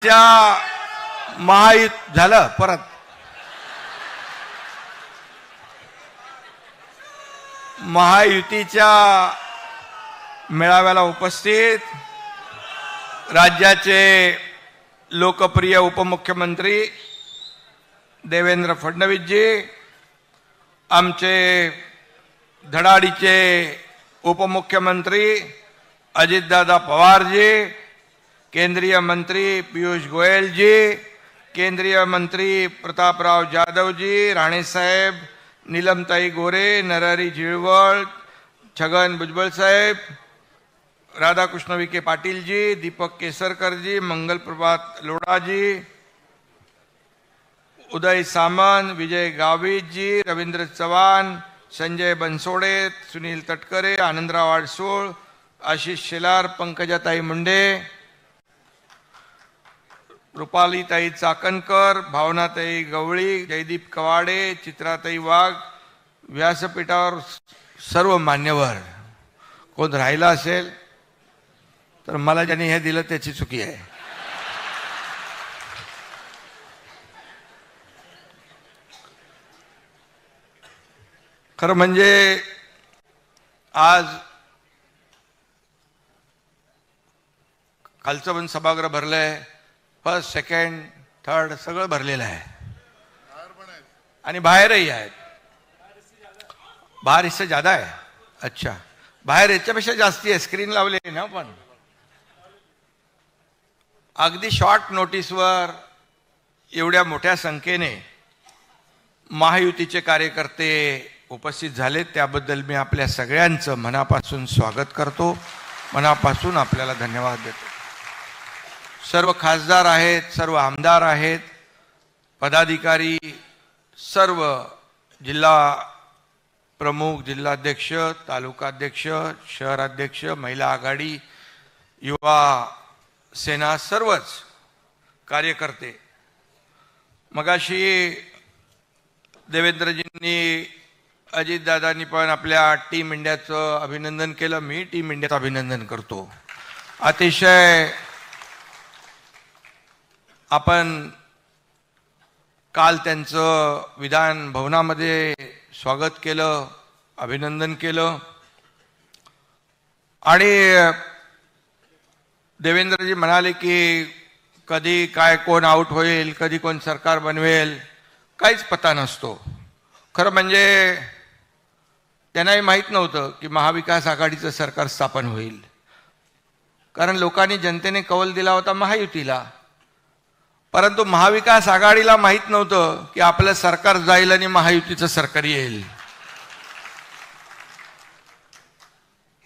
महायुती झालं परत महायुतीच्या मेळाव्याला उपस्थित राज्याचे लोकप्रिय उपमुख्यमंत्री देवेंद्र फडणवीसजी, आमचे धडाडीचे उपमुख्यमंत्री अजितदादा पवारजी, केंद्रीय मंत्री पीयूष गोयलजी, केंद्रीय मंत्री प्रतापराव जाधवजी, राणेसाहेब, नीलमताई गोरे, नरहरी झिरवळ, छगन भुजबळ साहेब, राधाकृष्ण विखे पाटीलजी, दीपक केसरकरजी, मंगल प्रभात लोढाजी, उदय सामंत, विजय गावितजी, रवींद्र चव्हाण, संजय बनसोडे, सुनील तटकरे, आनंदराव अडसूळ, आशिष शेलार, पंकजाताई मुंडे, रुपालीताई चाकणकर, भावनाताई गवळी, जयदीप कवाडे, चित्राताई वाघ, व्यासपीठावर सर्व मान्यवर. कोण राहिला असेल तर मला ज्यांनी हे दिलं त्याची चुकी आहे. खरं म्हणजे आज खालचं पण सभागृह भरलंय, फर्स्ट सेकंड थर्ड सगळं भरलेलं आहे आणि बाहेरही आहेत. बाहर इससे ज्यादा आहे. अच्छा, बाहेर याच्यापेक्षा जास्ती आहे. स्क्रीन लावली आहे ना. पण अगदी शॉर्ट नोटीसवर एवढ्या मोठ्या संख्येने महायुतीचे कार्यकर्ते उपस्थित झाले त्याबद्दल मी आपल्या सगळ्यांचं मनापासून स्वागत करतो, मनापासून आपल्याला धन्यवाद देतो. सर्व खासदार आहेत, सर्व आमदार आहेत, पदाधिकारी, सर्व जिल्हा प्रमुख, जिल्हाध्यक्ष, तालुकाध्यक्ष, शहराध्यक्ष, महिला आघाडी, युवा सेना, सर्वच कार्यकर्ते. मगाशी देवेंद्रजींनी, अजितदादांनी पण आपल्या टीम इंडियाचं अभिनंदन केलं. मी टीम इंडियाचं अभिनंदन करतो. अतिशय आपण काल त्यांचं विधान भवनामध्ये स्वागत केलं, अभिनंदन केलं आणि देवेंद्रजी म्हणाले की कधी काय कोण आउट होईल, कधी कोण सरकार बनवेल, काहीच पता नसतो. खरं म्हणजे त्यांनाही माहीत नव्हतं की महाविकास आघाडीचं सरकार स्थापन होईल, कारण लोकांनी, जनतेने कौल दिला होता महायुतीला. परंतु महाविकास आघाडीला माहीत नव्हतं की आपलं सरकार जाईल आणि महायुतीचं सरकार येईल.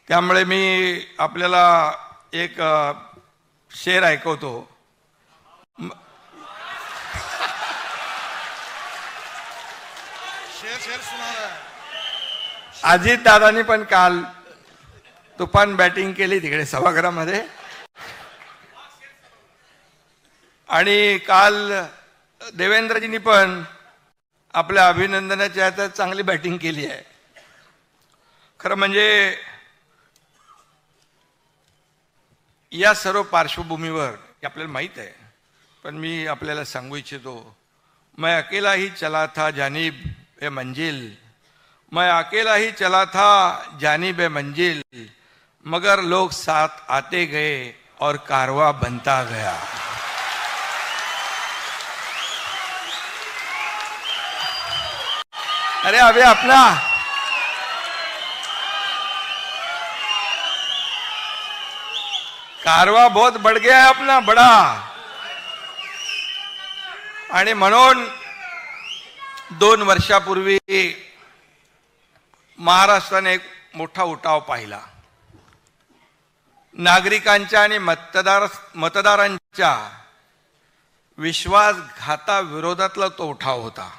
त्यामुळे मी आपल्याला एक शेर ऐकवतो. अजितदादांनी पण काल तुफान बॅटिंग केली तिकडे सभागृहामध्ये आणि काल देवेंद्रजींनी पण आपल्या अभिनंदनाच्या हातात चांगली बॅटिंग केली आहे. खरं म्हणजे या सर्व पार्श्वभूमीवर आपल्याला माहीत आहे, पण मी आपल्याला सांगू इच्छितो, मैं अकेला ही चला था जानिब ए मंजिल, मैं अकेला ही चला था जानिब ए मंजिल, मगर लोग साथ आते गए और कारवा बनता गया. अरे अभी अपना कारवा बहुत बढ़ गया है अपना बड़ा. आणि म्हणून 2 वर्षापूर्वी महाराष्ट्राने एक मोठा उठाव पाहिला. नागरिकांच्या आणि मतदारांच्या विश्वासघाता विरोधातला तो उठाव होता.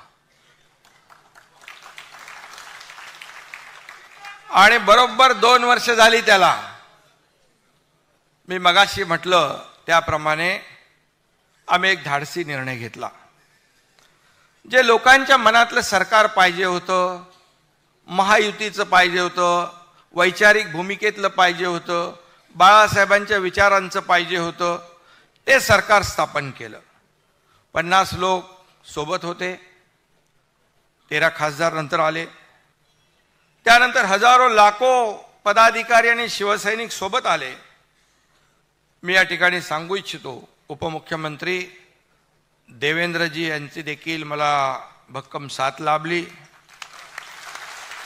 आणि बरोबर 2 वर्ष झाली त्याला. मी मगाशी म्हटलं त्याप्रमाणे आम्ही एक धाडसी निर्णय घेतला. जे लोकांच्या मनातलं सरकार पाहिजे होतं, महायुतीचं पाहिजे होतं, वैचारिक भूमिकेतलं पाहिजे होतं, बाळासाहेबांच्या विचारांचं पाहिजे होतं, ते सरकार स्थापन केलं. 50 लोक सोबत होते, 13 खासदार नंतर आले. त्यानंतर हजारो लाखो पदाधिकारी आणि शिवसैनिक सोबत आले. मी या ठिकाणी सांगू इच्छितो, उपमुख्यमंत्री देवेंद्रजी यांची देखील मला भक्कम साथ लाभली,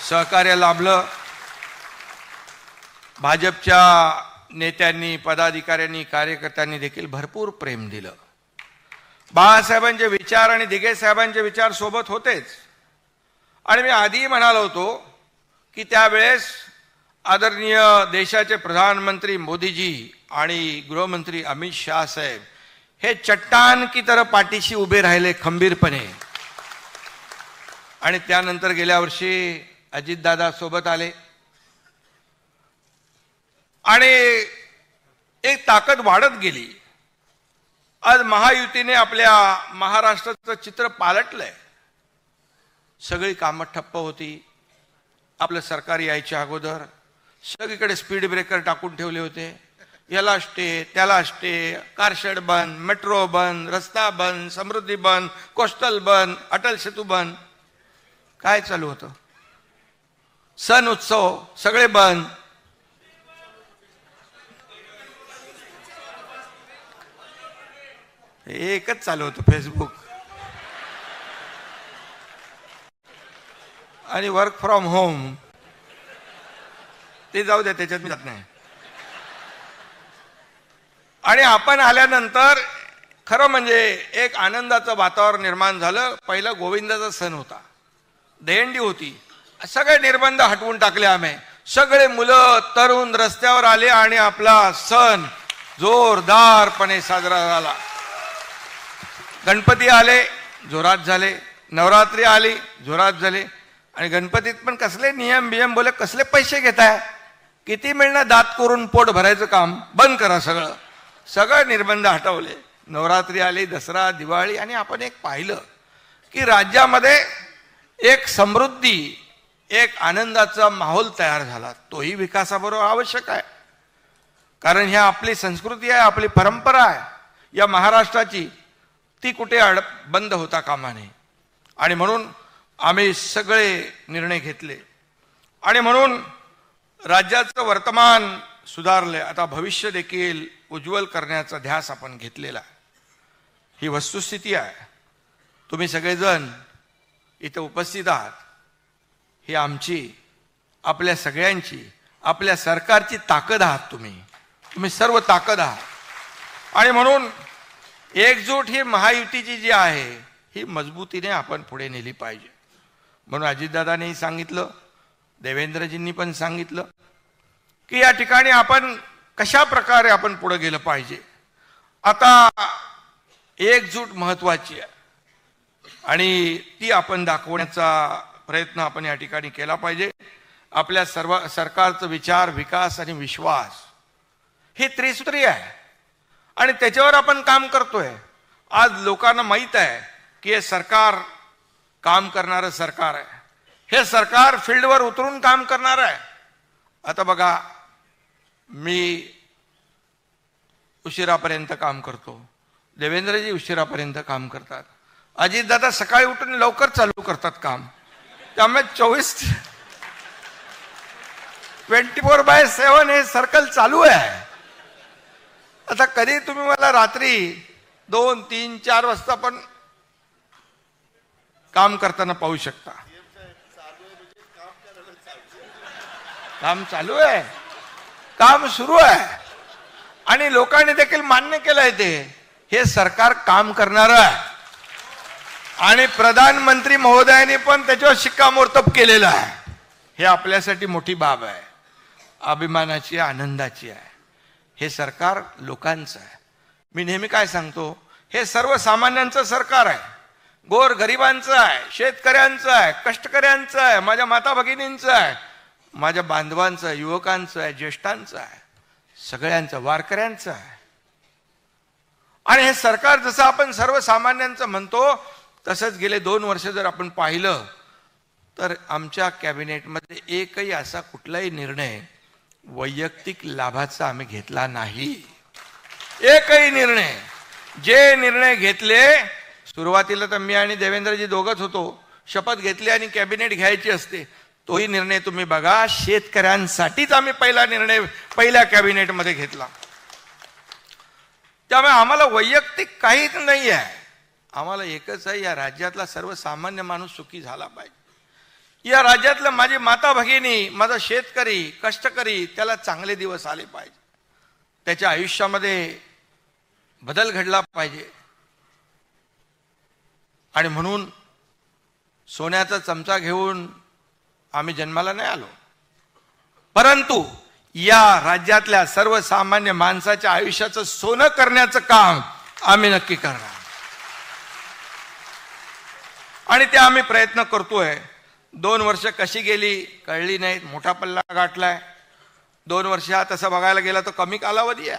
सहकार्य लाभलं. भाजपच्या नेत्यांनी, पदाधिकाऱ्यांनी, कार्यकर्त्यांनी देखील भरपूर प्रेम दिलं. बाळासाहेबांचे विचार आणि दिघे साहेबांचे विचार सोबत होतेच. आणि मी आधी म्हणालो होतो की त्यावेळेस आदरणीय देशाचे प्रधानमंत्री मोदीजी आणि गृहमंत्री अमित शाह साहेब हे चट्टान की तरह पाठीशी उभे राहिले खंबीरपणे. आणि त्यानंतर गेल्या वर्षी अजितदादा सोबत आले आणि एक ताकद वाढत गेली. आज महायुतीने आपल्या महाराष्ट्राचं चित्र पालटलंय. सगळी कामं ठप्प होती. आपलं सरकार यायच्या अगोदर सगळीकडे स्पीड ब्रेकर टाकून ठेवले होते. याला स्टे, त्याला स्टे, कारशेड बंद, मेट्रो बंद, रस्ता बंद, समृद्धी बंद, कोस्टल बंद, अटल सेतू बंद. काय चालू होतं? सण उत्सव सगळे बंद. एकच चालू होतं, फेसबुक आणि वर्क फ्रॉम होम. ते जाऊ द्या, त्याच्यात मी जात नाही. आणि आपण आल्यानंतर खरं म्हणजे एक आनंदाचं वातावरण निर्माण झालं. पहिला गोविंदाचा सण होता, दहीहंडी होती. सगळे निर्बंध हटवून टाकले आम्ही. सगळे मुलं तरुण रस्त्यावर आले आणि आपला सण जोरदारपणे साजरा झाला. गणपती आले, जोरात झाले. नवरात्री आली, जोरात झाले. आणि गणपतीत पण कसले नियम बियम, बोले कसले पैसे घेताय, किती मिळणं दात करून पोट भरायचं काम बंद करा. सगळं निर्बंध हटवले. नवरात्री आली, दसरा, दिवाळी. आणि आपण एक पाहिलं की राज्यामध्ये एक समृद्धी, एक आनंदाचा माहोल तयार झाला. तोही विकासाबरोबर आवश्यक आहे, कारण ह्या आपली संस्कृती आहे, आपली परंपरा आहे या महाराष्ट्राची. ती कुठे बंद होता कामा नये. आणि म्हणून आम्ही सगळे निर्णय घेतले. आणि म्हणून राज्याचं वर्तमान सुधारले. आता भविष्य देखील उज्ज्वल करण्याचा ध्यास आपण घेतलेला आहे. ही वस्तुस्थिती आहे. तुम्ही सगळेजण इथे उपस्थित आहात. ही आमची, आपल्या सगळ्यांची, आपल्या सरकारची ताकद आहात. तुम्ही सर्व ताकद आहात. आणि म्हणून एकजूट ही महायुतीची जी आहे ही मजबूतीने आपण पुढे नेली पाहिजे. म्हणून अजितदादांनीही सांगितलं, देवेंद्रजींनी पण सांगितलं की या ठिकाणी आपण कशा प्रकारे आपण पुढे गेलं पाहिजे. आता एकजूट महत्वाची आहे आणि ती आपण दाखवण्याचा प्रयत्न आपण या ठिकाणी केला पाहिजे. आपल्या सर्व सरकारचा विचार, विकास आणि विश्वास ही त्रिसूत्री आहे आणि त्याच्यावर आपण काम करतोय. आज लोकांना माहीत आहे की हे सरकार काम करणारं सरकार आहे. हे सरकार फील्डवर उतरून काम करणार आहे. आता बघा, मी उशिरापर्यंत काम करतो, देवेंद्रजी उशिरापर्यंत काम करतात, अजितदादा सकाळी उठून लवकर चालू करतात काम. त्यामुळे 24/7 हे सर्कल चालू आहे. आता कधी तुम्ही मला रात्री 2, 3, 4 वाजता पण काम करताना पाहू शकता. काम चालू आहे, काम सुरू आहे आणि लोकांनी देखील मान्य केलंय ते हे सरकार काम करणार आहे. आणि प्रधानमंत्री महोदयांनी पण त्याच्यावर शिक्कामोर्तब केलेलं आहे. हे आपल्यासाठी मोठी बाब आहे, अभिमानाची, आनंदाची आहे. हे सरकार लोकांचं आहे. मी नेहमी काय सांगतो, हे सर्वसामान्यांचं सरकार आहे, गोर गरिबांचं आहे, शेतकऱ्यांचं आहे, कष्टकऱ्यांचं आहे, माझ्या माता भगिनींचं आहे, माझ्या बांधवांचं, युवकांचं आहे, ज्येष्ठांचं आहे, सगळ्यांचं, वारकऱ्यांचं आहे. आणि हे सरकार जसं आपण सर्वसामान्यांचं म्हणतो तसंच गेले 2 वर्ष जर आपण पाहिलं तर आमच्या कॅबिनेटमध्ये एकही असा कुठलाही निर्णय वैयक्तिक लाभाचा आम्ही घेतला नाही. एकही निर्णय जे निर्णय घेतले, सुरुवातीला तर मी आणि देवेंद्रजी दोघंच होतो, शपथ घेतली आणि कॅबिनेट घ्यायची असते, तोही निर्णय तुम्ही बघा, शेतकऱ्यांसाठीच आम्ही पहिला निर्णय पहिल्या कॅबिनेटमध्ये घेतला. त्यामुळे आम्हाला वैयक्तिक काहीच नाही आहे, आम्हाला एकच आहे, या राज्यातला सर्वसामान्य माणूस सुखी झाला पाहिजे. या राज्यातलं माझी माता भगिनी, माझा शेतकरी, कष्टकरी, त्याला चांगले दिवस आले पाहिजे, त्याच्या आयुष्यामध्ये बदल घडला पाहिजे. आणि म्हणून सोन्याचा चमचा घेऊन आम्ही जन्माला नाही आलो, परंतु या राज्यातल्या सर्वसामान्य माणसाच्या आयुष्याचं सोनं करण्याचं काम आम्ही नक्की करणार. आणि ते आम्ही प्रयत्न करतोय. 2 वर्ष कशी गेली कळली नाहीत, मोठा पल्ला गाठलाय. 2 वर्ष तसं बघायला गेला तर कमी कालावधी आहे.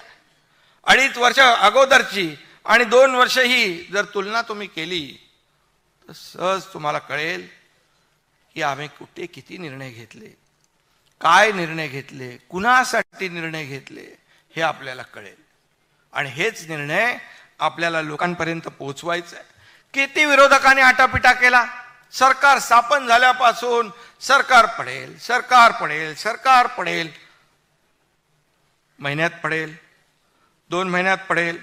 2.5 वर्ष अगोदरची आणि 2 वर्ष ही जर तुलना तुम्ही केली तर सहज तुम्हाला कळेल की आम्ही कुठे किती निर्णय घेतले, काय निर्णय घेतले, कुणासाठी निर्णय घेतले, हे आपल्याला कळेल. आणि हेच निर्णय आपल्याला लोकांपर्यंत पोहोचवायचं आहे. किती विरोधकांनी आटापिटा केला, सरकार स्थापन झाल्यापासून सरकार पडेल, सरकार पडेल, सरकार पडेल. महिन्यात पडेल, 2 महिन्यात पडेल,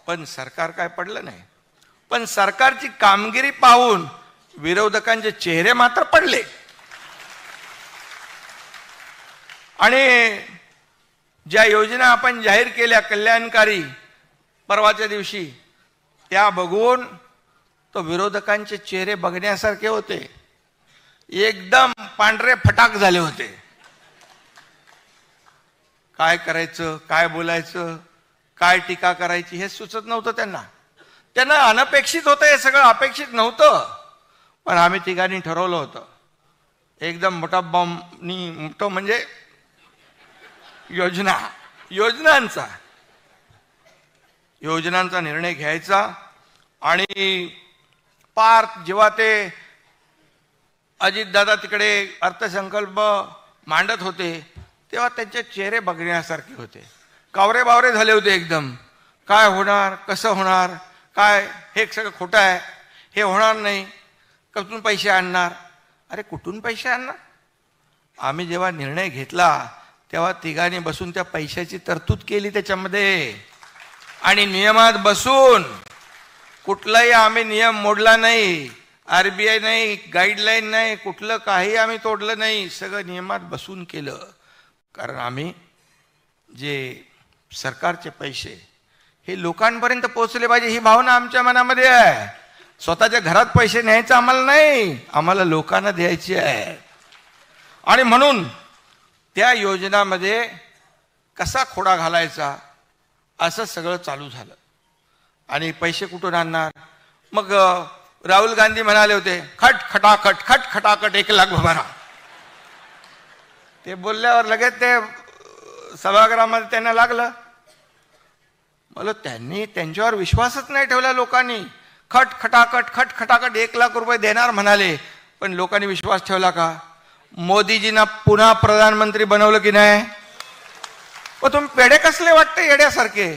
पण सरकार काय पडलं नाही. पण सरकारची कामगिरी पाहून विरोधकांचे चेहरे मात्र पडले. आणि ज्या योजना आपण जाहीर केल्या कल्याणकारी परवाच्या दिवशी, त्या बघून तो विरोधकांचे चेहरे बघण्यासारखे होते, एकदम पांढरे फटाक झाले होते. काय करायचं, काय बोलायचं, काय टीका करायची हे सुचत नव्हतं त्यांना. त्यांना अनपेक्षित होतं, हे सगळं अपेक्षित नव्हतं. पण आम्ही तिघांनी ठरवलं होतं, एकदम मोठा बॉम्बनी, मोठं म्हणजे योजनांचा निर्णय घ्यायचा. आणि पार जेव्हा ते अजितदादा तिकडे अर्थसंकल्प मांडत होते तेव्हा त्यांचे चेहरे बघण्यासारखे होते, कावरे बावरे झाले होते एकदम. काय होणार, कसं होणार, काय हे सगळं खोटं आहे, हे होणार नाही, कुठून पैसे आणणार. अरे कुठून पैसे आणणार? आम्ही जेव्हा निर्णय घेतला तेव्हा तिघांनी बसून त्या पैशाची तरतूद केली त्याच्यामध्ये. आणि नियमात बसून, कुठलाही आम्ही नियम मोडला नाही, RBI नाही, गाईडलाईन नाही, कुठलं काही आम्ही तोडलं नाही, सगळं नियमात बसून केलं. कारण आम्ही जे सरकारचे पैसे हे लोकांपर्यंत पोहोचले पाहिजे ही भावना आमच्या मनामध्ये आहे. स्वतःच्या घरात पैसे न्यायचे आम्हाला नाही, आम्हाला लोकांना द्यायचे आहे. आणि म्हणून त्या योजनामध्ये कसा खोडा घालायचा असं सगळं चालू झालं. आणि पैसे कुठून आणणार? मग राहुल गांधी म्हणाले होते, खट खटाखट खट खटाखट 1 लाख भरा. ते बोलल्यावर लगेच ते सभागृहामध्ये त्यांना लागलं. मला त्यांनी त्यांच्यावर विश्वासच नाही ठेवला लोकांनी. खट खटाखट खट खटाखट 1 लाख रुपये देणार म्हणाले, पण लोकांनी विश्वास ठेवला का? मोदीजींना पुन्हा प्रधानमंत्री बनवलं की नाही? व तुम्ही पेढे कसले वाटते येड्यासारखे?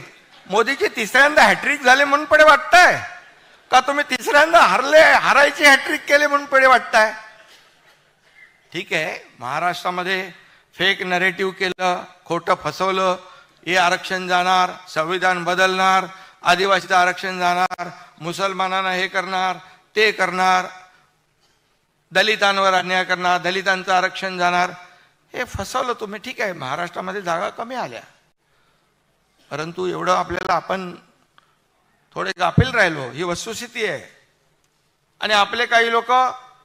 मोदीजी 3ऱ्यांदा हॅट्रिक झाले म्हणून पेढे वाटताय का? तुम्ही 3ऱ्यांदा हारायची हॅट्रिक केले म्हणून पेढे वाटताय? ठीक आहे, महाराष्ट्रामध्ये फेक नरेटिव्ह केलं, खोटं फसवलं, हे आरक्षण जाणार, संविधान बदलणार, आदिवासीचं आरक्षण जाणार, मुसलमानांना हे करणार, ते करणार, दलितांवर अन्याय करणार, दलितांचं आरक्षण जाणार, हे फसवलं तुम्ही. ठीक आहे, महाराष्ट्रामध्ये जागा कमी आल्या, परंतु एवढं आपल्याला आपण थोडे गाफील राहिलो, ही वस्तुस्थिती आहे. आणि आपले काही लोक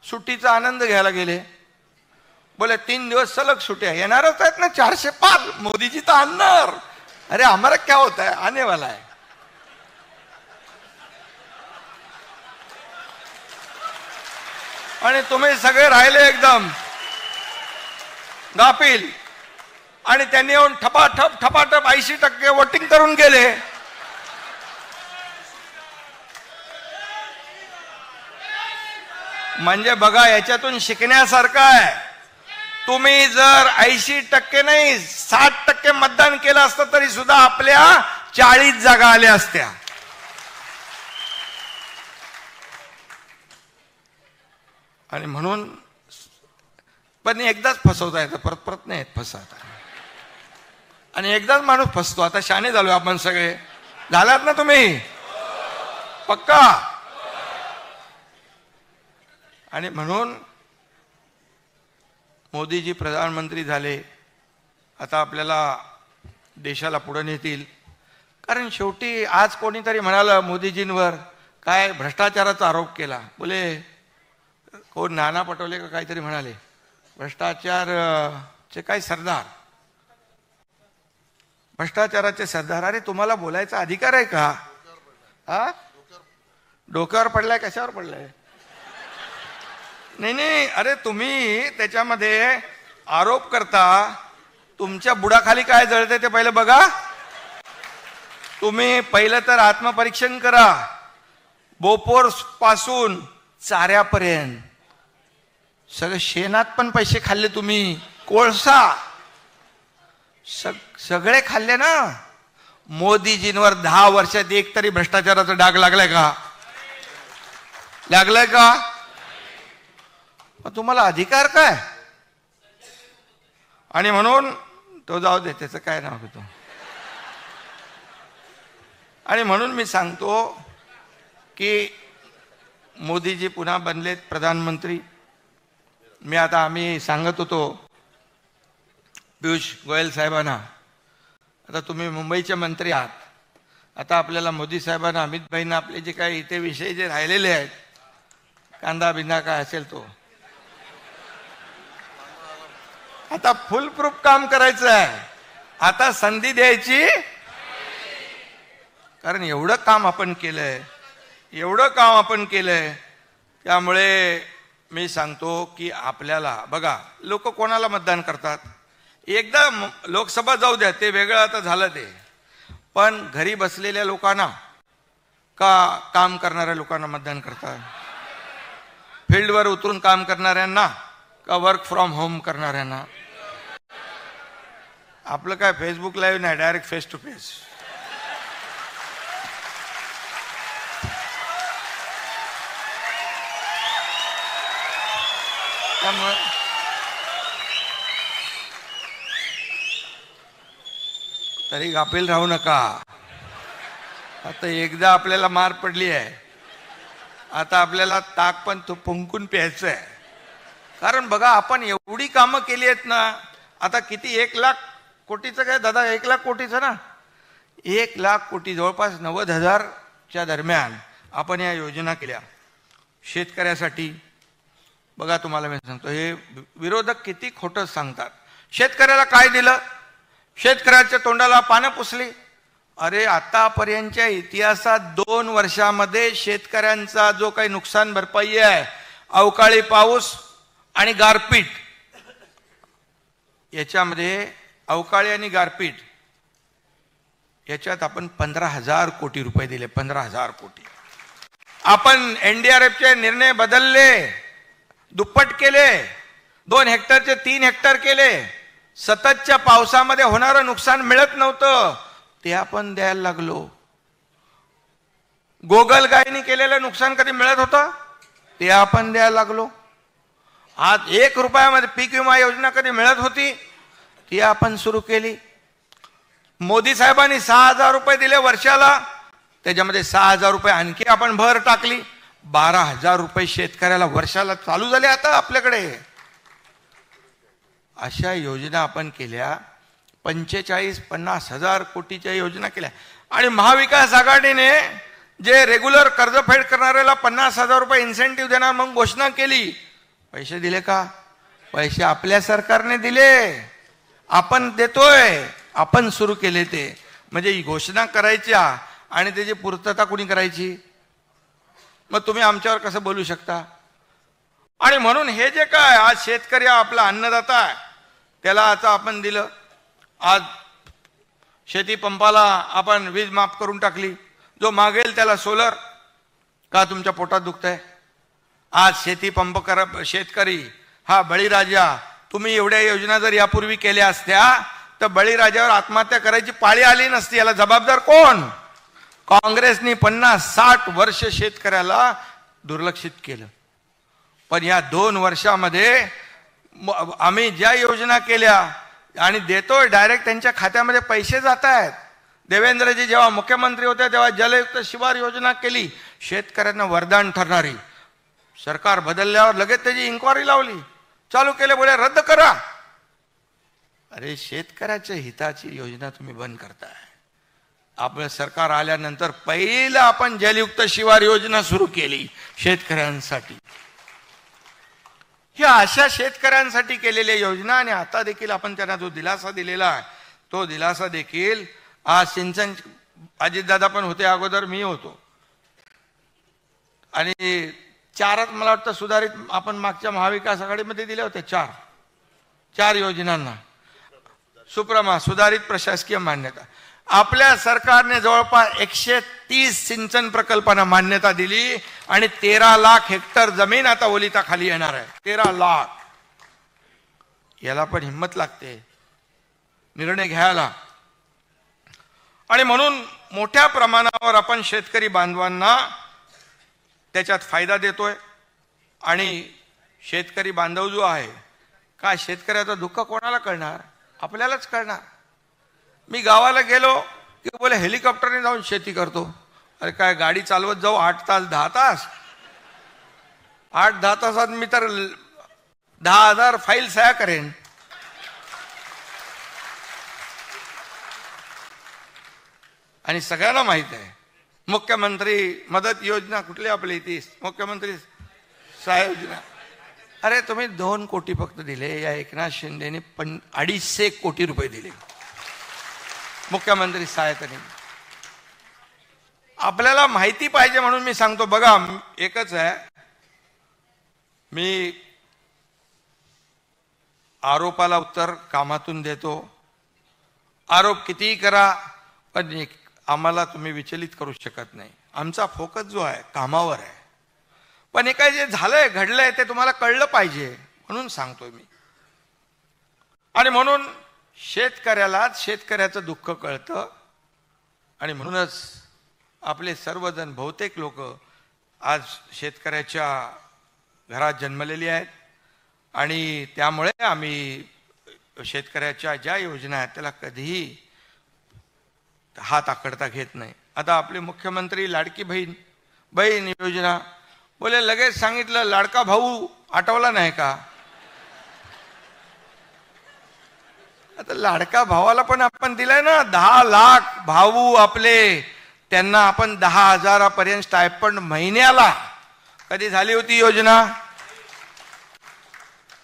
सुट्टीचा आनंद घ्यायला गेले, बोले 3 दिवस सलग सुट्ट्या येणारच आहेत ना, 400 पार, मोदीजी तर आणणार. अरे हमारा क्या होता है, आने वाला है. आणि तुम्ही सगळे राहिले एकदम गाफील. आणि त्यांनी येऊन ठपाठप ठपाठप 80% वोटिंग करून गेले. म्हणजे बघा, याच्यातून शिकण्यासारखं आहे. तुम्ही जर 80% नाही 60% मतदान केलं असतं तरी सुद्धा आपल्या 40 जागा आल्या असत्या. आणि म्हणून पण एकदाच फसवता येतं, परत परत नाही येत फसवता. आणि एकदाच माणूस फसतो. आता शाणे झालो आपण सगळे. झालात ना तुम्ही पक्का? आणि म्हणून मोदीजी प्रधानमंत्री झाले. आता आपल्याला देशाला पुढे नेतील. कारण शेवटी आज कोणीतरी म्हणालं मोदीजींवर काय भ्रष्टाचाराचा आरोप केला. बोले कोण नाना पटोले का काहीतरी म्हणाले भ्रष्टाचारचे काय सरदार, भ्रष्टाचाराचे सरदार. अरे तुम्हाला बोलायचा अधिकार आहे का? हा, डोक्यावर पडलाय कशावर पडलाय? नाही नाही, अरे तुम्ही त्याच्यामध्ये आरोप करता. तुमच्या बुडाखाली काय जळते ते पहिलं बघा. तुम्ही पहिलं तर आत्मपरीक्षण करा. बोपोर पासून चाऱ्यापर्यंत सगळे शेणात पण पैसे खाल्ले तुम्ही. कोळसा सगळे खाल्ले ना. मोदीजींवर 10 वर्षात एक तरी भ्रष्टाचाराचा डाग लागलाय का? लागलाय का? मग तुम्हाला अधिकार काय? आणि म्हणून तो जाऊ दे, त्याचं काय नाव घेतो. आणि म्हणून मी सांगतो की मोदीजी पुन्हा बनलेत प्रधानमंत्री. मी आता आम्ही सांगत होतो पियुष गोयल साहेबांना, आता तुम्ही मुंबईचे मंत्री आहात. आता आपल्याला मोदी साहेबांना, अमित भाईंना आपले जे काही इथे विषय जे राहिलेले आहेत, कांदा बिंदा काय असेल तो, आता फुल प्रूफ काम करायचं आहे. आता संधी द्यायची. कारण एवढं काम आपण केलंय, एवढं काम आपण केलंय. त्यामुळे मी सांगतो की आपल्याला बघा, लोक कोणाला मतदान करतात. एकदा लोकसभा जाऊ द्या, ते वेगळं आता झालं ते. पण घरी बसलेल्या लोकांना का काम करणाऱ्या लोकांना मतदान करतात? फील्डवर उतरून काम करणाऱ्यांना का वर्क फ्रॉम होम करणाऱ्यांना? आपलं काय फेसबुक लाईव्ह नाही, डायरेक्ट फेस टू फेस. त्यामुळे तरी गाफील राहू नका. आता एकदा आपल्याला मार पडली आहे, आता आपल्याला ताक पण तो फुंकून प्यायचं आहे. कारण बघा, आपण एवढी कामं केली आहेत ना. आता किती 1 लाख कोटीचं काय दादा? 1 लाख कोटीचं ना. 1 लाख कोटी, जवळपास 90,000च्या दरम्यान आपण या योजना केल्या शेतकऱ्यासाठी. बघा तुम्हाला मी सांगतो, हे विरोधक किती खोटं सांगतात. शेतकऱ्याला काय दिलं? शेतकऱ्याच्या तोंडाला पानं पुसली. अरे आतापर्यंतच्या इतिहासात 2 वर्षामध्ये शेतकऱ्यांचा जो काही नुकसान भरपाई आहे, अवकाळी पाऊस आणि गारपीट, याच्यामध्ये अवकाळी आणि गारपीट याच्यात आपण 15,000 कोटी रुपये दिले. 15,000 कोटी. आपण NDRFचे निर्णय बदलले, दुप्पट केले. 2 हेक्टरचे 3 हेक्टर केले. सततच्या पावसामध्ये होणारं नुकसान मिळत नव्हतं, ते आपण द्यायला लागलो. गोगलगायीने केलेलं नुकसान कधी मिळत होतं? ते आपण द्यायला लागलो. आज 1 रुपयामध्ये पीक विमा योजना कधी मिळत होती? ती आपण सुरू केली. मोदी साहेबांनी 6,000 रुपये दिले वर्षाला, त्याच्यामध्ये 6,000 रुपये आणखी आपण भर टाकली. 12,000 रुपये शेतकऱ्याला वर्षाला चालू झाले आता आपल्याकडे. अशा योजना आपण केल्या. 45-50,000 कोटीच्या योजना केल्या. आणि महाविकास आघाडीने जे रेग्युलर कर्जफेड करणाऱ्याला 50,000 रुपये इन्सेंटिव्ह देणार म्हणून घोषणा केली. पैसे दिले का? पैसे आपल्या सरकारने दिले, आपण देतोय. आपण सुरू केले ते. म्हणजे ही घोषणा करायच्या आणि त्याची पूर्तता कुणी करायची? मग तुम्ही आमच्यावर कसं बोलू शकता? आणि म्हणून हे जे काय आज शेतकरी आपला अन्नदाता आहे, त्याला आता आपण दिलं. आज शेती पंपाला आपण वीज माफ करून टाकली. जो मागेल त्याला सोलर. का तुमच्या पोटात दुखतंय? आज शेती पंप शेतकरी हा बळीराजा. तुम्ही एवढ्या योजना जर यापूर्वी केल्या असत्या तर बळीराजावर आत्महत्या करायची पाळी आली नसती. याला जबाबदार कोण? काँग्रेसनी 50-60 वर्ष शेतकऱ्याला दुर्लक्षित केलं. पण या 2 वर्षामध्ये आम्ही ज्या योजना केल्या आणि देतोय, डायरेक्ट त्यांच्या खात्यामध्ये पैसे जात आहेत. देवेंद्रजी जेव्हा मुख्यमंत्री होते तेव्हा जलयुक्त शिवार योजना केली, शेतकऱ्यांना वरदान ठरणारी. सरकार बदलल्यावर लगेच त्याची इन्क्वायरी लावली, चालू केले, बोले रद्द करा. अरे शेतकऱ्याच्या हिताची योजना तुम्ही बंद करताय. आपलं सरकार आल्यानंतर पहिलं आपण जलयुक्त शिवार योजना सुरू केली शेतकऱ्यांसाठी. ह्या अशा शेतकऱ्यांसाठी केलेल्या योजना, आणि आता देखील आपण त्यांना जो दिलासा दिलेला आहे तो दिलासा देखील आज सिंचन, अजितदादा पण होते अगोदर, मी होतो, आणि 4च मला वाटतं सुधारित आपण मागच्या महाविकास आघाडीमध्ये दिले होते. 4 योजनांना सुप्रमा सुधारित प्रशासकीय मान्यता. आपल्या सरकारने जवळपास 130 सिंचन प्रकल्पांना मान्यता दिली आणि 13 लाख हेक्टर जमीन आता ओलिताखाली येणार आहे. 13 लाख. याला पण हिंमत लागते निर्णय घ्यायला. आणि म्हणून मोठ्या प्रमाणावर आपण शेतकरी बांधवांना त्याच्यात फायदा देतोय. आणि शेतकरी बांधव जो आहे, काय शेतकऱ्याचं दुःख कोणाला कळणार? आपल्यालाच कळणार. मी गावाला गेलो की बोले हेलिकॉप्टरने जाऊन शेती करतो. अरे काय गाडी चालवत जाऊ 8 तास 10 तास? 8-10 तासात मी तर 10,000 फाईल सह्या करेन. आणि सगळ्यांना माहित आहे मुख्यमंत्री मदत योजना कुठली आपली ती मुख्यमंत्री सहाय्य योजना. अरे तुम्ही 2 कोटी फक्त दिले. या एकनाथ शिंदेने 250 कोटी रुपये दिले मुख्यमंत्री सहाय्यतेने. आपल्याला माहिती पाहिजे म्हणून मी सांगतो. बघा एकच आहे, मी आरोपाला उत्तर कामातून देतो. आरोप कितीही करा, पण आम्हाला तुम्ही विचलित करू शकत नाही. आमचा फोकस जो आहे कामावर आहे. पण हे काय जे झालंय घडलंय ते तुम्हाला कळलं पाहिजे म्हणून सांगतोय मी. आणि म्हणून शेतकऱ्याचं दुःख कळतं. आणि म्हणूनच आपले सर्वजण बहुतेक लोक आज शेतकऱ्याच्या घरात जन्मलेली आहेत. आणि त्यामुळे आम्ही शेतकऱ्याच्या ज्या योजना आहेत त्याला कधीही हात आकडता घेत नाही. आता आपले मुख्यमंत्री लाडकी बहीण योजना, बोले लगेच सांगितलं लाडका भाऊ आठवला नाही का? आता लाडका भावाला पण आपण दिलाय ना 10 लाख भाऊ आपले, त्यांना आपण 10,000 पर्यंत स्टायपंड महिन्याला. कधी झाली होती योजना?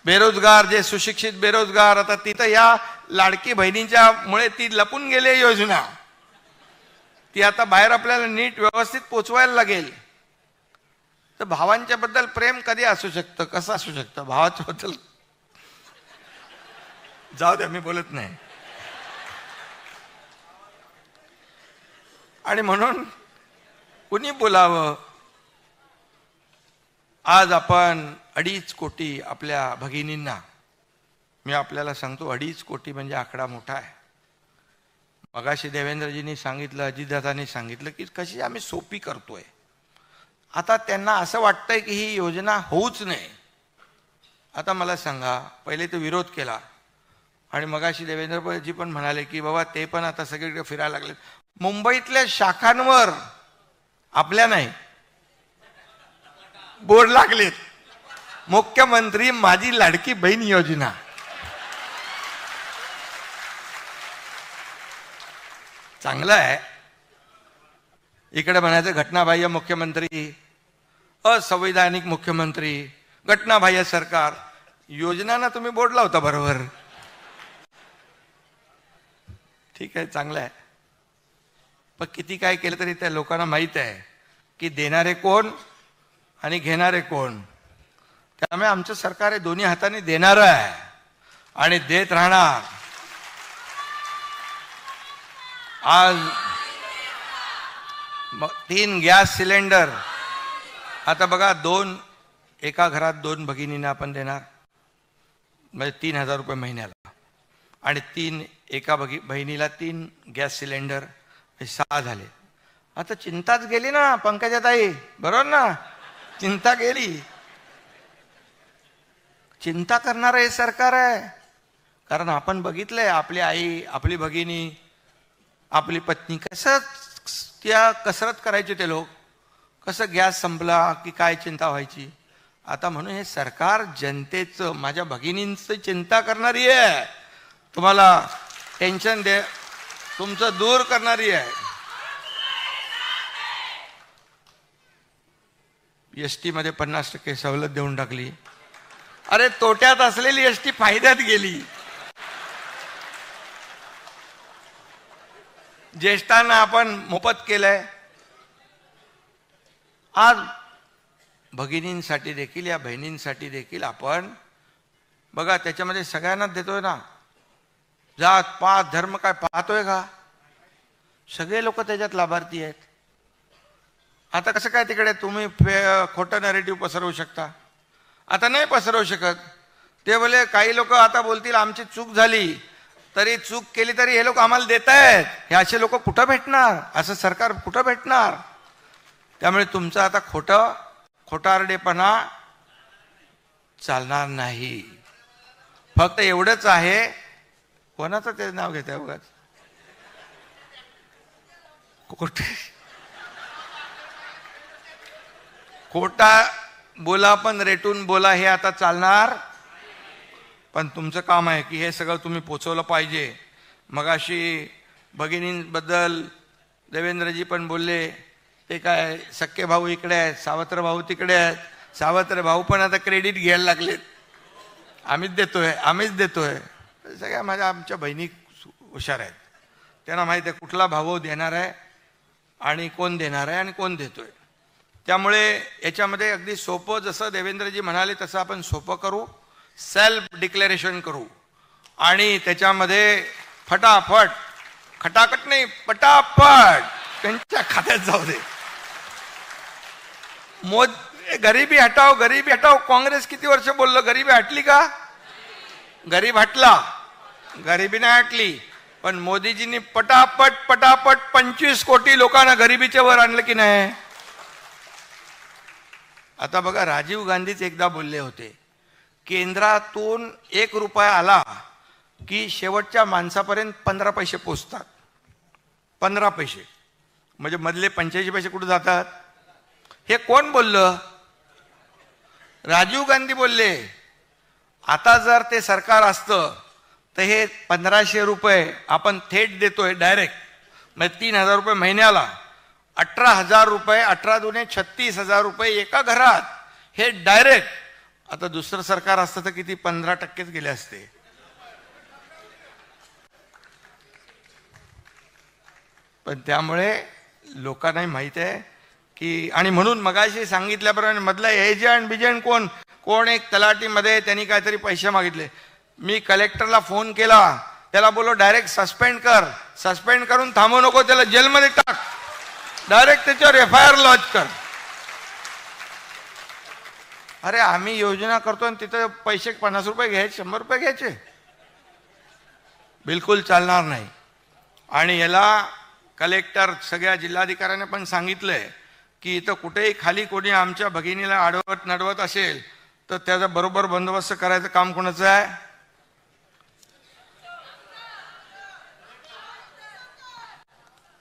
बेरोजगार जे सुशिक्षित बेरोजगार, आता तिथं या लाडकी बहिणींच्या मुळे ती लपून गेली योजना. ती आता बाहेर आपल्याला नीट व्यवस्थित पोचवायला लागेल. तर भावांच्या बद्दल प्रेम कधी असू शकतं? कसं असू शकतं? भावाच्या बद्दल जाऊ द्या, मी बोलत नाही. आणि म्हणून कुणी बोलावं. आज आपण 2.5 कोटी आपल्या भगिनींना, मी आपल्याला सांगतो 2.5 कोटी म्हणजे आकडा मोठा आहे. मगाशी देवेंद्रजींनी सांगितलं, अजितदादांनी सांगितलं की कशी आम्ही सोपी करतोय. आता त्यांना असं वाटतंय की ही योजना होऊच नये. आता मला सांगा, पहिले तो विरोध केला आणि मगाशी देवेंद्रजी पण म्हणाले की बाबा ते पण आता सगळीकडे फिरायला लागले. मुंबईतल्या शाखांवर आपल्या नाही बोर्ड लागलेत, मुख्यमंत्री माझी लाडकी बहीण योजना. चांगलं आहे. इकडे म्हणायचं घटनाबाह्य मुख्यमंत्री, असंवैधानिक मुख्यमंत्री, घटनाबाह्य सरकार. योजनांना तुम्ही बोर्ड लावता बरोबर. ठीक आहे, चांगलं आहे. पण किती काय केलं तरी त्या लोकांना माहित आहे की देणारे कोण आणि घेणारे कोण. त्यामुळे आमचं सरकार हे दोन्ही हाताने देणारं आहे आणि देत राहणार. आज 3 गॅस सिलेंडर, आता बघा एका घरात 2 भगिनींना आपण देणार म्हणजे 3,000 रुपये महिन्याला, आणि 3 एका बहिणीला 3 गॅस सिलेंडर, 6 झाले. आता चिंताच गेली ना पंकजाताई, बरोबर ना? चिंता गेली. चिंता करणारं हे सरकार आहे. कारण आपण बघितलंय आपली आई, आपली भगिनी, आपली पत्नी कसं त्या कसरत करायचे ते लोक, कसं गॅस संपला की काय चिंता व्हायची. आता म्हणून हे सरकार जनतेचं, माझ्या भगिनींचं चिंता करणारी आहे, तुम्हाला टेन्शन तुमचं दूर करणारी आहे. एसटी मध्ये 50% सवलत देऊन टाकली. अरे तोट्यात असलेली एसटी फायद्यात गेली. ज्येष्ठांना आपण मोफत केलंय. आज भगिनींसाठी देखील, या बहिणींसाठी देखील आपण बघा त्याच्यामध्ये सगळ्यांनाच देतोय ना. जात पात धर्म काय पाहतोय का? सगळे लोक त्याच्यात लाभार्थी आहेत. आता कसं काय तिकडे तुम्ही खोटं नॅरेटिव्ह पसरवू शकता? आता नाही पसरवू शकत. ते बोले काही लोक आता बोलतील आमची चूक झाली, तरी चूक केली तरी हे लोक आम्हाला देत आहेत. हे असे लोक कुठं भेटणार? असं सरकार कुठं भेटणार? त्यामुळे तुमचं आता खोटारडेपणा चालणार नाही. फक्त एवढंच आहे, कोणाचं ते नाव घेत आहे उगाच, खोटा बोला पण रेटून बोला, हे आता चालणार. पण तुमचं काम आहे की हे सगळं तुम्ही पोचवलं पाहिजे. मगाशी भगिनींबद्दल देवेंद्रजी पण बोलले, ते काय सख्खे भाऊ इकडे आहेत, सावत्र भाऊ तिकडे आहेत. सावत्र भाऊ पण आता क्रेडिट घ्यायला लागलेत, आम्हीच देतोय. सगळ्या आमच्या बहिणी हुशार आहेत. त्यांना माहिती आहे कुठला भाऊ देणार आहे आणि कोण देणार आहे आणि कोण देतोय. त्यामुळे याच्यामध्ये अगदी सोपं, जसं देवेंद्रजी म्हणाले तसं आपण सोपं करू, सेल्फ डिक्लेरेशन करू आणि त्याच्यामध्ये फटाफट, खटाखट नाही पटापट त्यांच्या खात्यात जाऊ दे. गरिबी हटाओ, गरिबी हटाओ. काँग्रेस किती वर्ष बोललं, गरिबी हटली का? गरीब हटला, गरिबी नाही हटली. पण मोदीजींनी पटापट 25 कोटी लोकांना गरिबीच्या वर आणलं की नाही? आता बघा, राजीव गांधीच एकदा बोलले होते, केंद्रातून 1 रुपया आला की शेवटच्या माणसापर्यंत 15 पैसे पोचतात. 15 पैसे म्हणजे मधले 85 पैसे कुठे जातात? हे कोण बोललं? राजीव गांधी बोलले. आता जर ते सरकार असतं तर हे 1500 रुपये आपण थेट देतोय डायरेक्ट, म्हणजे 3000 रुपये महिन्याला, 18,000 रुपये, 18 दुने 36,000 रुपये एका घरात, हे डायरेक्ट. आता दुसरं सरकार असतं तर किती? 15%च गेले असते. पण त्यामुळे लोकांनाही माहित आहे की, आणि म्हणून मगाशी सांगितल्याप्रमाणे मधला एजंट बिजंट कोण एक तलाठीमध्ये त्यांनी काहीतरी पैसे मागितले. मी कलेक्टरला फोन केला, त्याला बोलो डायरेक्ट सस्पेंड कर. सस्पेंड करून थांबू नको, त्याला जेलमध्ये टाक, डायरेक्ट त्याच्यावर FIR लॉन्च कर. अरे आम्ही योजना करतो आणि तिथं पैसे 50 रुपये घ्यायचे, 100 रुपये घ्यायचे, बिलकुल चालणार नाही. आणि याला कलेक्टर सगळ्या जिल्हाधिकाऱ्यांना पण सांगितलंय की इथं कुठेही खाली कोणी आमच्या भगिनीला आडवत नडवत असेल तर त्याचा बरोबर बंदोबस्त करायचं काम कोणाचं आहे?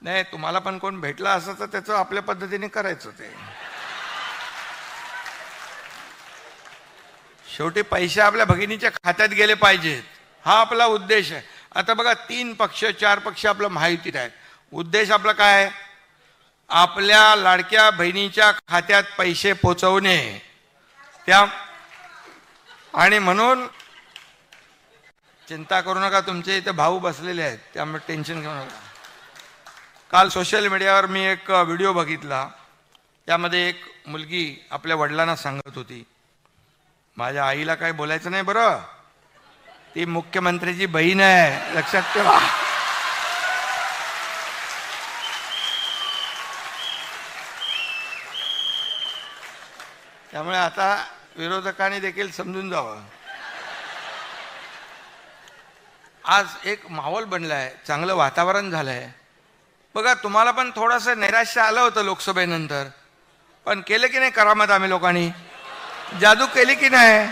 नाही, तुम्हाला पण कोण भेटला असं तर त्याचं आपल्या पद्धतीने करायचं. ते शेवटी पैसे आपल्या भगिनीच्या खात्यात गेले पाहिजेत, हा आपला उद्देश आहे. आता बघा, 3 पक्ष 4 पक्ष आपलं महायुतीत आहेत. उद्देश आपला काय? आपल्या लाडक्या बहिणीच्या खात्यात पैसे पोचवणे. आणि म्हणून चिंता करू नका, तुमचे इथे भाऊ बसलेले आहेत, त्यामुळे टेन्शन घेऊ नका. काल सोशल मीडियावर मी एक व्हिडिओ बघितला, त्यामध्ये एक मुलगी आपल्या वडिलांना सांगत होती, माझ्या आईला काही बोलायचं नाही बरं, ती मुख्यमंत्र्याची बहीण आहे, लक्षात ठेवा. त्यामुळे आता विरोधकांनी देखील समजून जावं. आज एक माहोल बनलाय, चांगलं वातावरण झालंय. बघा, तुम्हाला पण थोडंसं नैराश्य आलं होतं लोकसभेनंतर, पण केलं की नाही करामत आम्ही लोकांनी? जादू केली की नाही?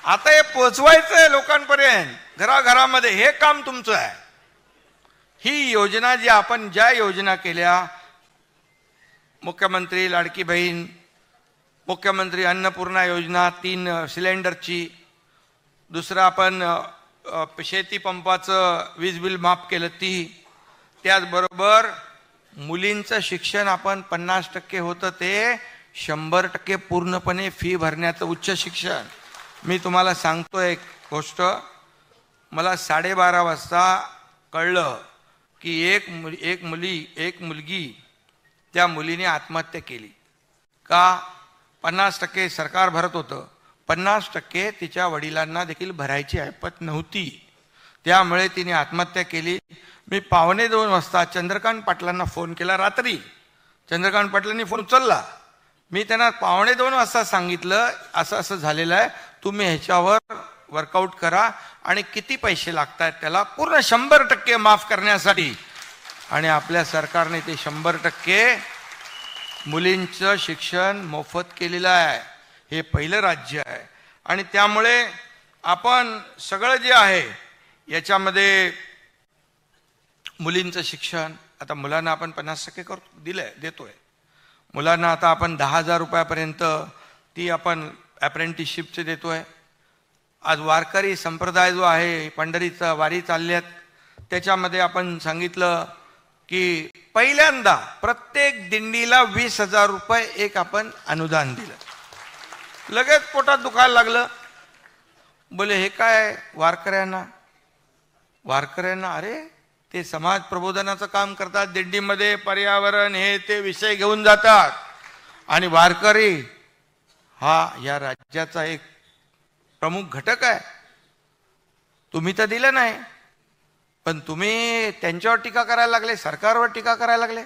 आता हे पोचवायचं आहे लोकांपर्यंत, घराघरामध्ये. हे काम तुमचं आहे. ही योजना जी आपण ज्या योजना केल्या, मुख्यमंत्री लाडकी बहीण, मुख्यमंत्री अन्नपूर्णा योजना 3 सिलेंडरची, दुसरं आपण शेती पंपाचं वीज बिल माफ केलं ती, त्याचबरोबर मुलींचं शिक्षण आपण 50% होतं ते 100% पूर्णपणे फी भरण्याचं उच्च शिक्षण. मी तुम्हाला सांगतो एक गोष्ट, मला 12:30 वाजता कळलं की एक मुलगी, त्या मुलीने आत्महत्या केली. का? 50% सरकार भरत होतं, 50% तिच्या वडिलांना देखील भरायची ऐपत नव्हती, त्यामुळे तिने आत्महत्या केली. मी 1:45 वाजता चंद्रकांत पाटलांना फोन केला. रात्री चंद्रकांत पाटलांनी फोन उचलला. मी त्यांना 1:45 वाजता सांगितलं, असं असं झालेलं आहे, तुम्ही ह्याच्यावर वर्कआउट करा आणि किती पैसे लागतात त्याला पूर्ण 100% माफ करण्यासाठी. आणि आपल्या सरकारने ते 100% मुलींचं शिक्षण मोफत केलेलं आहे. हे पहिलं राज्य आहे. आणि त्यामुळे आपण सगळं जे आहे याच्यामध्ये मुलींचं शिक्षण, आता मुलांना आपण 50% देतोय. मुलांना आता आपण 10,000 रुपयापर्यंत ती आपण अप्रेंटिसशिपचे देतोय. आज वारकरी संप्रदाय जो आहे, पंढरीचा वारी चालल्यात, त्याच्यामध्ये आपण सांगितलं की पहिल्यांदा प्रत्येक दिंडीला 20,000 रुपये एक आपण अनुदान दिलं. लगेच पोटात दुखायला लागलं. बोले हे काय वारकऱ्यांना? अरे ते समाज प्रबोधनाचं काम करतात, दिंडीमध्ये पर्यावरण हे ते विषय घेऊन जातात. आणि वारकरी हा या राज्याचा एक प्रमुख घटक आहे. तुम्ही तर दिलं नाही, पण तुम्ही त्यांच्यावर टीका करायला लागले, सरकारवर टीका करायला लागले.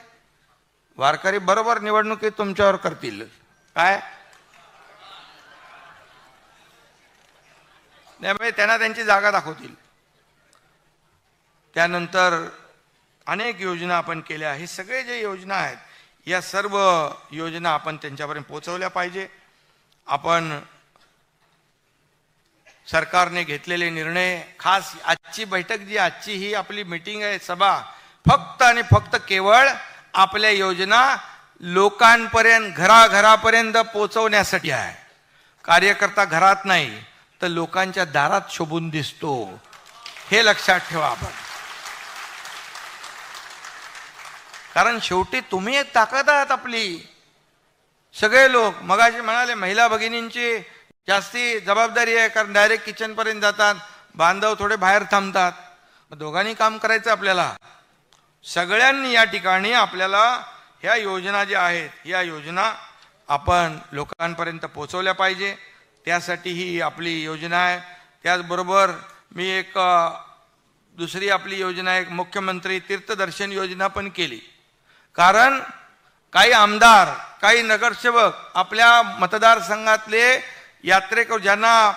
वारकरी बरोबर निवडणुकीत तुमच्यावर करतील काय? त्यामुळे त्यांना त्यांची जागा दाखवतील. त्यानंतर अनेक योजना आपण केल्या. हे सगळे जे योजना आहेत, या सर्व योजना आपण त्यांच्यापर्यंत पोहोचवल्या पाहिजे. आपण सरकारने घेतलेले निर्णय, खास आजची बैठक जी, आजची ही आपली मीटिंग आहे, सभा, फक्त आणि फक्त केवळ आपल्या योजना लोकांपर्यंत, घराघरापर्यंत पोहोचवण्यासाठी आहे. कार्यकर्ता घरात नाही तर लोकांच्या दारात शोभून दिसतो, हे लक्षात ठेवा आपण. कारण शेवटी तुम्ही एक ताकद आहात आपली. सगळे लोक मगाशी म्हणाले महिला भगिनींची जास्ती जबाबदारी आहे, कारण डायरेक्ट किचनपर्यंत जातात, बांधव थोडे बाहेर थांबतात. दोघांनी काम करायचं आपल्याला. सगळ्यांनी या ठिकाणी आपल्याला ह्या योजना ज्या आहेत, या योजना आपण लोकांपर्यंत पोहोचवल्या पाहिजे. त्यासाठी ही आपली योजना आहे. त्याचबरोबर मी एक दुसरी आपली योजना, एक मुख्यमंत्री तीर्थदर्शन योजना पण केली. कारण काही आमदार, काही नगरसेवक आपल्या मतदारसंघातले यात्रेकरू, ज्यांना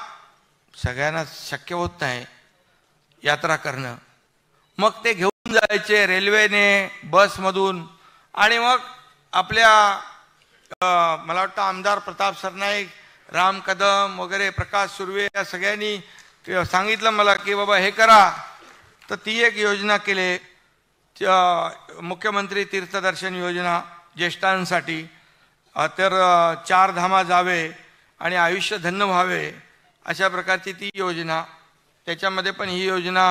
सगळ्यांना शक्य होत नाही यात्रा करणं, मग ते घेऊन जायचे रेल्वेने, बसमधून. आणि मग आपल्या मला वाटतं आमदार प्रताप सरनाईक, राम कदम वगैरे, प्रकाश सुर्वे, या सगळ्यांनी सांगितलं मला की बाबा हे करा. तर ती एक योजना केली, मुख्यमंत्री तीर्थदर्शन योजना ज्येष्ठांसाठी. तर 4 धामा जावे आणि आयुष्य धन्य व्हावे, अशा प्रकारची ती योजना. त्याच्यामध्ये पण ही योजना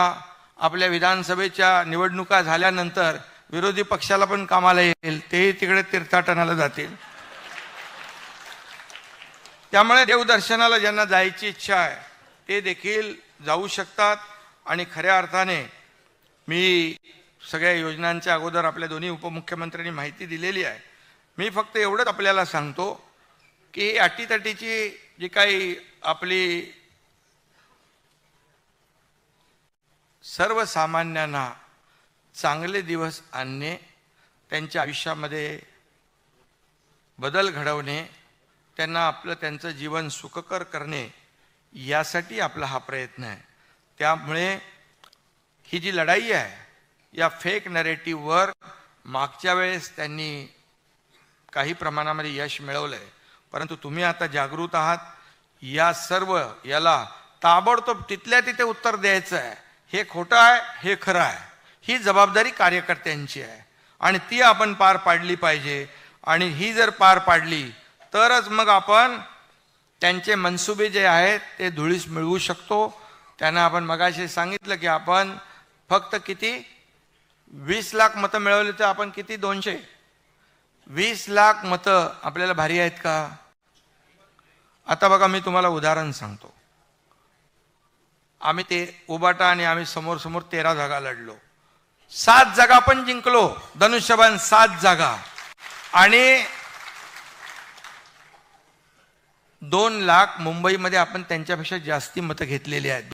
आपल्या विधानसभेच्या निवडणुका झाल्यानंतर विरोधी पक्षाला पण कामाला येईल, तेही तिकडे तीर्थाटनाला जातील. त्यामुळे देवदर्शनाला ज्यांना जायची इच्छा आहे ते देखील जाऊ शकतात. आणि खऱ्या अर्थाने मी सगळ्या योजनांच्या अगोदर आपल्या दोन्ही उपमुख्यमंत्र्यांनी माहिती दिलेली आहे. मी फक्त एवढंच आपल्याला सांगतो की अटीतटीची जी काही आपली सर्वसामान्यांना चांगले दिवस आणणे, त्यांच्या आयुष्यामध्ये बदल घडवणे, त्यांना त्यांचं जीवन सुखकर करणे, यासाठी आपला हा प्रयत्न आहे. त्यामुळे ही जी लढाई आहे या फेक नरेटिव्हवर मागच्या वेळेस त्यांनी काही प्रमाणामध्ये यश मिळवलंय, परंतु तुम्ही आता जागृत आहात. या सर्व याला ताबडतोब तिथल्या तिथे उत्तर द्यायचं आहे. हे खोटं आहे, हे खरं आहे. ही जबाबदारी कार्यकर्त्यांची आहे आणि ती आपण पार पाडली पाहिजे. आणि ही जर पार पाडली तरच मग आपण त्यांचे मनसुबे जे आहेत ते धुळीस मिळवू शकतो. त्यांना आपण मगाशी सांगितलं की आपण फक्त किती 20 लाख मतं मिळवली तर आपण किती 220 लाख मतं आपल्याला भारी आहेत का? आता बघा मी तुम्हाला उदाहरण सांगतो. आम्ही ते उबाटा आणि आम्ही समोर समोर 13 जागा लढलो. 7 जागा पण जिंकलो. धनुष्यबाण 7 जागा आणि 2 लाख मुंबईमध्ये आपण त्यांच्यापेक्षा जास्ती मतं घेतलेली आहेत.